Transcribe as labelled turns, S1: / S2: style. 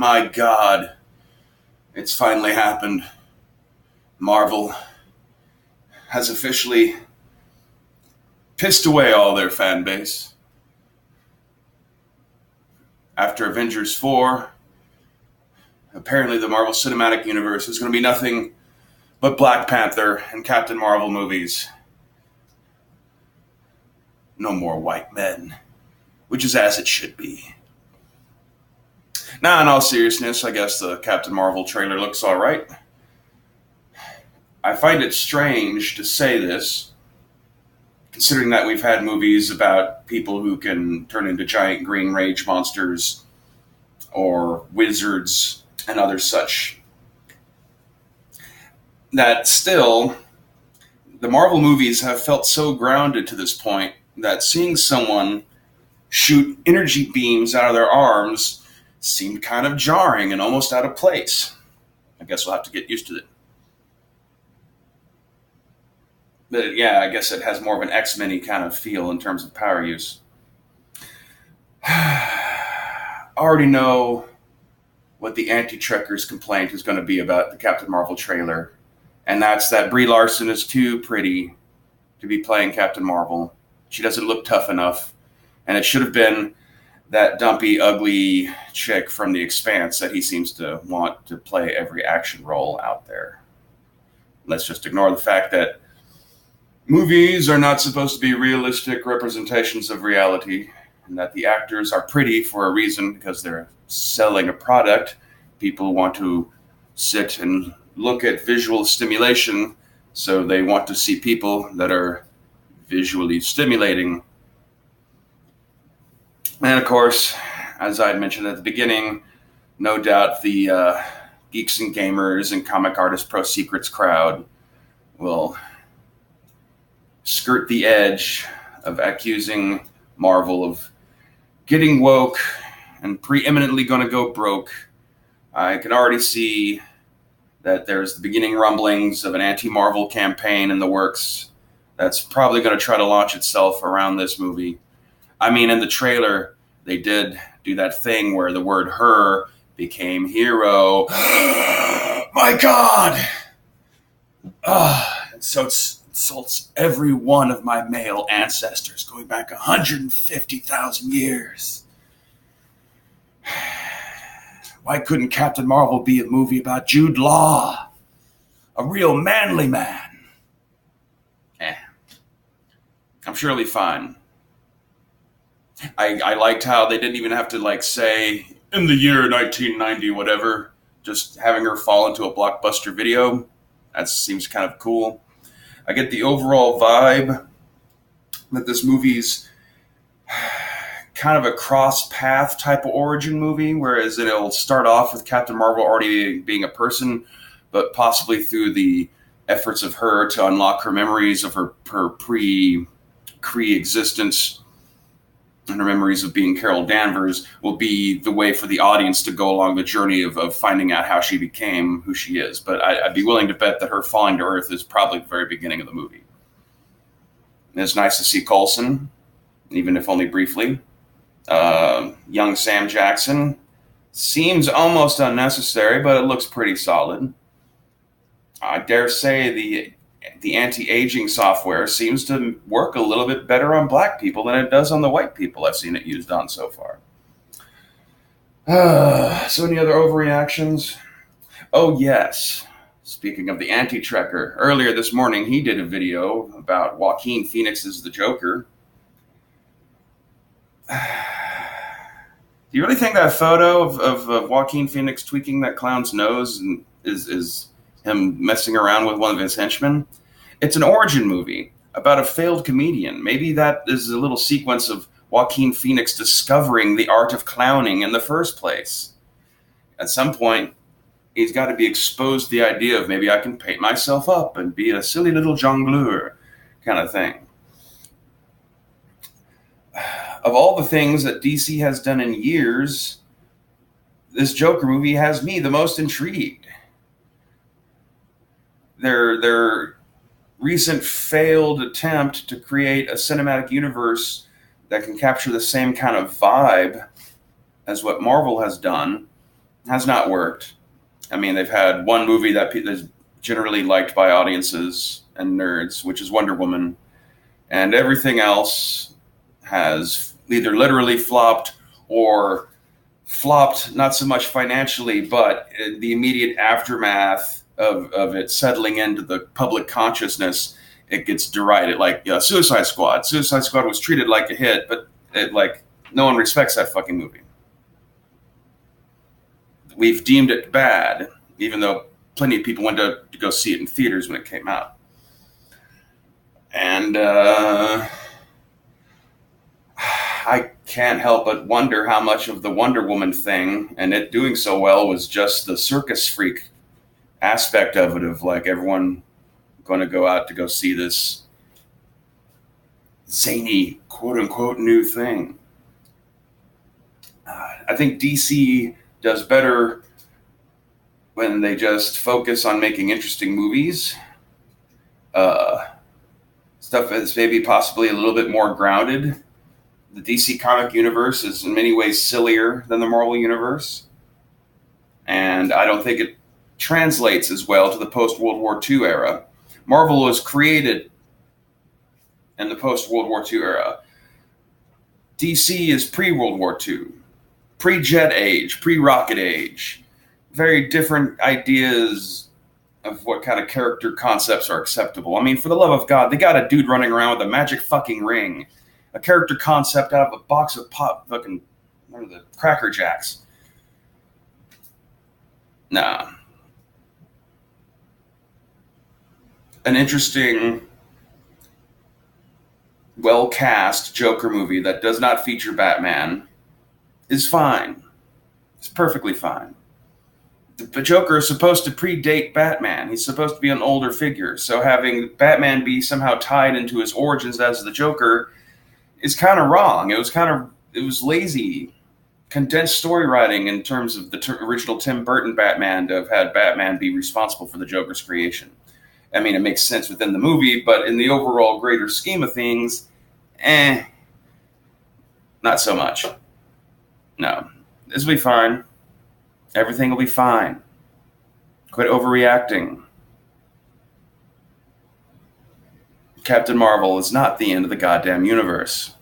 S1: My God, it's finally happened. Marvel has officially pissed away all their fan base. After Avengers 4, apparently the Marvel Cinematic Universe is going to be nothing but Black Panther and Captain Marvel movies. No more white men, which is as it should be. Now, in all seriousness, I guess the Captain Marvel trailer looks alright. I find it strange to say this, considering that we've had movies about people who can turn into giant green rage monsters or wizards and other such. That still, the Marvel movies have felt so grounded to this point that seeing someone shoot energy beams out of their arms seemed kind of jarring and almost out of place. I guess we'll have to get used to it. But yeah, I guess it has more of an X-Men-y kind of feel in terms of power use. I already know what the anti-Trekkers' complaint is going to be about the Captain Marvel trailer, and that's that Brie Larson is too pretty to be playing Captain Marvel. She doesn't look tough enough, and it should have been that dumpy, ugly chick from The Expanse that he seems to want to play every action role out there. Let's just ignore the fact that movies are not supposed to be realistic representations of reality, and that the actors are pretty for a reason because they're selling a product. People want to sit and look at visual stimulation, so they want to see people that are visually stimulating. And of course, as I mentioned at the beginning, no doubt the Geeks and Gamers and Comic Artist Pro Secrets crowd will skirt the edge of accusing Marvel of getting woke and preeminently going to go broke. I can already see that there's the beginning rumblings of an anti-Marvel campaign in the works that's probably going to try to launch itself around this movie. I mean, in the trailer, they did do that thing where the word her became hero. My God! So it insults every one of my male ancestors going back 150,000 years. Why couldn't Captain Marvel be a movie about Jude Law? A real manly man. I'm sure it'll be fine. I liked how they didn't even have to say in the year 1990 whatever, just having her fall into a Blockbuster video. That seems kind of cool. I get the overall vibe that this movie's kind of a cross-path type of origin movie, whereas it'll start off with Captain Marvel already being a person, but possibly through the efforts of her to unlock her memories of her Kree existence and her memories of being Carol Danvers will be the way for the audience to go along the journey of finding out how she became who she is. But I'd be willing to bet that her falling to Earth is probably the very beginning of the movie. And it's nice to see Coulson, even if only briefly. Young Sam Jackson seems almost unnecessary, but it looks pretty solid. I dare say the anti-aging software seems to work a little bit better on black people than it does on the white people I've seen it used on so far. So any other overreactions? Oh, yes. Speaking of the anti-Trekker, earlier this morning he did a video about Joaquin Phoenix's The Joker. Do you really think that photo of Joaquin Phoenix tweaking that clown's nose is him messing around with one of his henchmen? It's an origin movie about a failed comedian. Maybe that is a little sequence of Joaquin Phoenix discovering the art of clowning in the first place. At some point, he's got to be exposed to the idea of maybe I can paint myself up and be a silly little jongleur kind of thing. Of all the things that DC has done in years, this Joker movie has me the most intrigued. Their recent failed attempt to create a cinematic universe that can capture the same kind of vibe as what Marvel has done Has not worked. I mean, they've had one movie that is generally liked by audiences and nerds, which is Wonder Woman, and everything else has either literally flopped or flopped not so much financially, but the immediate aftermath of it settling into the public consciousness, it gets derided. Like Suicide Squad. Suicide Squad was treated like a hit, but no one respects that fucking movie. We've deemed it bad, even though plenty of people went to go see it in theaters when it came out. And I can't help but wonder how much of the Wonder Woman thing and it doing so well was just the circus freak aspect of it, of like everyone going to go out to go see this zany, quote unquote, new thing. I think DC does better when they just focus on making interesting movies. Stuff that's maybe possibly a little bit more grounded. The DC comic universe is in many ways sillier than the Marvel universe. And I don't think it translates as well to the post-World War II era. Marvel was created in the post-World War II era. DC is pre-World War II, pre-jet age, pre-rocket age. Very different ideas of what kind of character concepts are acceptable. I mean, for the love of God, they got a dude running around with a magic fucking ring, a character concept out of a box of fucking what are the Cracker Jacks. Nah. An interesting, well-cast Joker movie that does not feature Batman is fine. It's perfectly fine. The Joker is supposed to predate Batman. He's supposed to be an older figure. So having Batman be somehow tied into his origins as the Joker is kind of wrong. It was lazy, condensed story writing in terms of the original Tim Burton Batman to have had Batman be responsible for the Joker's creation. I mean, it makes sense within the movie, but in the overall greater scheme of things, not so much. No, this will be fine. Everything will be fine. Quit overreacting. Captain Marvel is not the end of the goddamn universe.